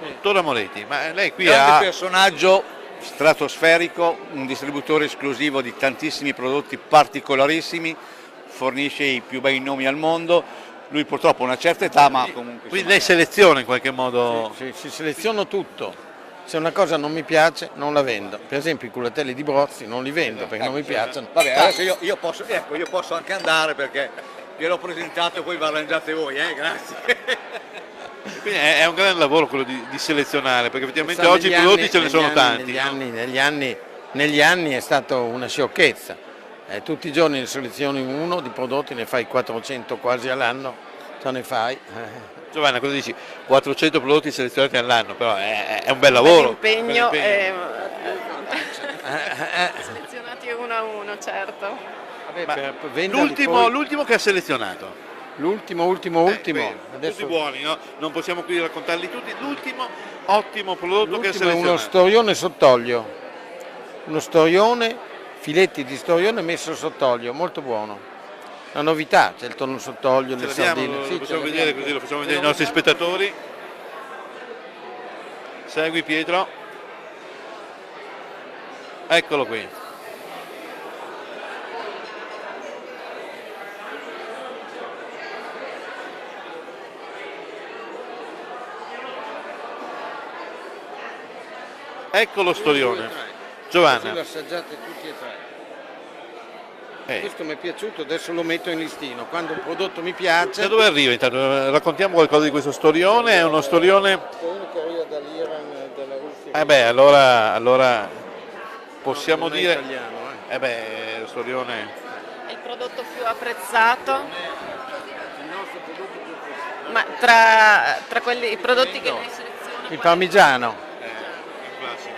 Dottora Moretti, ma lei qui Grande ha... personaggio stratosferico, un distributore esclusivo di tantissimi prodotti particolarissimi, fornisce i più bei nomi al mondo. Lui purtroppo ha una certa età, ma comunque... Quindi lei seleziona in qualche modo... Sì, seleziono tutto. Se una cosa non mi piace non la vendo. Per esempio i culatelli di Brozzi non li vendo perché non mi piacciono. Vabbè, adesso io posso anche andare perché gliel'ho presentato e poi vi arrangiate voi, grazie. Quindi è un gran lavoro quello di selezionare, perché effettivamente Sa, oggi i negli prodotti anni- ce ne sono negli tanti. anni- no? negli anni è stata una sciocchezza. Tutti i giorni ne selezioni uno di prodotti, ne fai 400 quasi all'anno, te ne fai. Giovanna, cosa dici? 400 prodotti selezionati all'anno, però è un bel lavoro. L'impegno Bel è... Eh. selezionati uno a uno, certo. Vabbè, Ma per venderli l'ultimo che ha selezionato. l'ultimo. Adesso Tutti buoni, no? Non possiamo qui raccontarli tutti. L'ultimo ottimo prodotto che ha l'ultimo è uno selezionato. storione sott'olio. Uno storione, filetti di storione messo sott'olio, molto buono. Una novità, c'è il tonno sott'olio, Ce le l'abbiamo, sardine. lo Sì, possiamo ce vedere l'abbiamo. così, lo facciamo vedere ai nostri spettatori. Segui Pietro. Eccolo qui. Ecco lo storione. Così Giovanna, lo assaggiate tutti e tre. eh, Questo mi è piaciuto, adesso lo metto in listino. Quando un prodotto mi piace, da dove arriva intanto? Raccontiamo qualcosa di questo storione, è uno storione... uno che arriva dall'Iran e dalla Russia. Allora possiamo non è dire... italiano, lo storione... È il prodotto più apprezzato, Il nostro prodotto più apprezzato. ma tra quelli, i prodotti che lei seleziona... Il parmigiano. È un classico.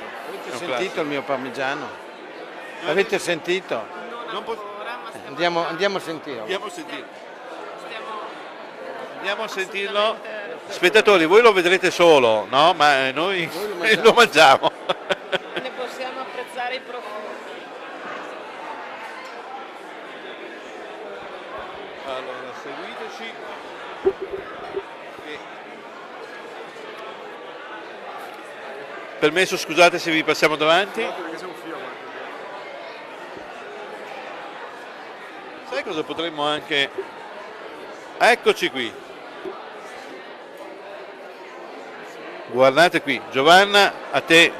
Avete sentito il mio parmigiano? Avete sentito? Non po- Andiamo a sentire. Andiamo a sentirlo. stiamo Andiamo a sentirlo. Spettatori, voi lo vedrete solo, no? Ma noi Noi lo mangiamo. ne possiamo apprezzare i profumi. Allora, seguiteci. Permesso, scusate se vi passiamo davanti. Sai cosa potremmo anche... Eccoci qui. Guardate qui, Giovanna, a te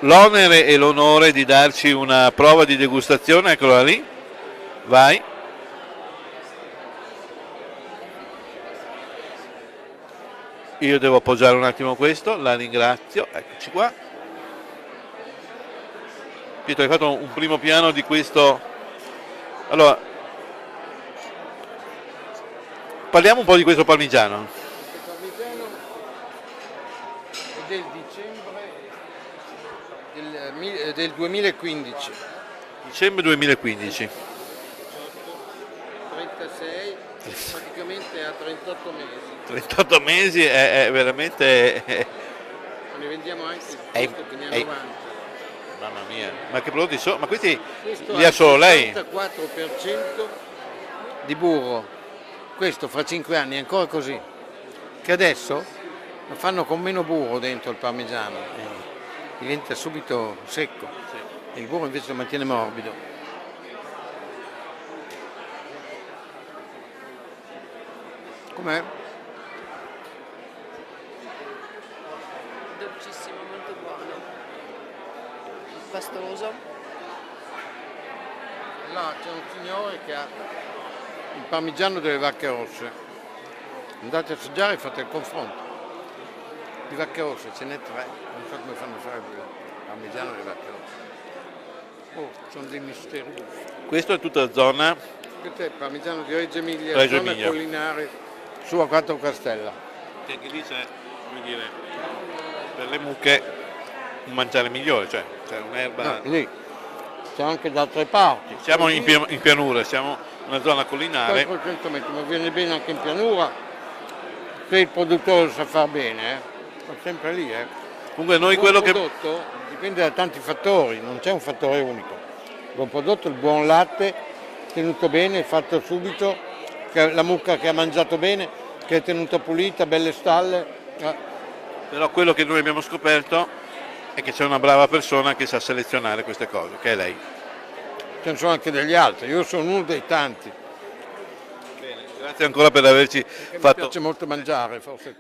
l'onere e l'onore di darci una prova di degustazione, eccola lì. Vai. Io devo appoggiare un attimo questo, la ringrazio, eccoci qua. Pietro, hai fatto un primo piano di questo. Allora, parliamo un po' di questo parmigiano. Il parmigiano è del dicembre del 2015. Dicembre 2015. 36, praticamente a 38 mesi. 38 mesi è veramente... Ne vendiamo anche È- questo che ne ha è- 90. Mamma mia, ma che prodotti sono? Ma questi Questo li ha solo lei? Il 74% di burro. Questo fra 5 anni è ancora così. Che adesso lo fanno con meno burro dentro il parmigiano. Diventa subito secco. E il burro invece lo mantiene morbido. Com'è? Dolcissimo, molto buono. Pastoso. Là c'è un signore che ha il parmigiano delle vacche rosse. Andate a assaggiare e fate il confronto. Di vacche rosse ce n'è 3, non so come fanno a fare il parmigiano delle vacche rosse. Oh, sono dei misteri. Questo è tutta la zona. Questo è il parmigiano di Reggio Emilia, Reggio zona Emilia. collinare su a Quattro Castella. Che anche lì c'è, come dire, per le mucche un mangiare migliore, cioè c'è un'erba. No, lì c'è anche da altre parti. Siamo in pianura, siamo in una zona collinare. 400 metri, ma viene bene anche in pianura se il produttore lo sa far bene, Sto sempre lì, Comunque noi Il buon quello che... prodotto dipende da tanti fattori, non c'è un fattore unico. Il buon prodotto, il buon latte, tenuto bene, fatto subito, la mucca che ha mangiato bene, che è tenuta pulita, belle stalle. Però quello che noi abbiamo scoperto è che c'è una brava persona che sa selezionare queste cose, che è lei. Ce ne sono anche degli altri, io sono uno dei tanti. Bene, grazie ancora per averci Che mi fatto piace molto mangiare, forse.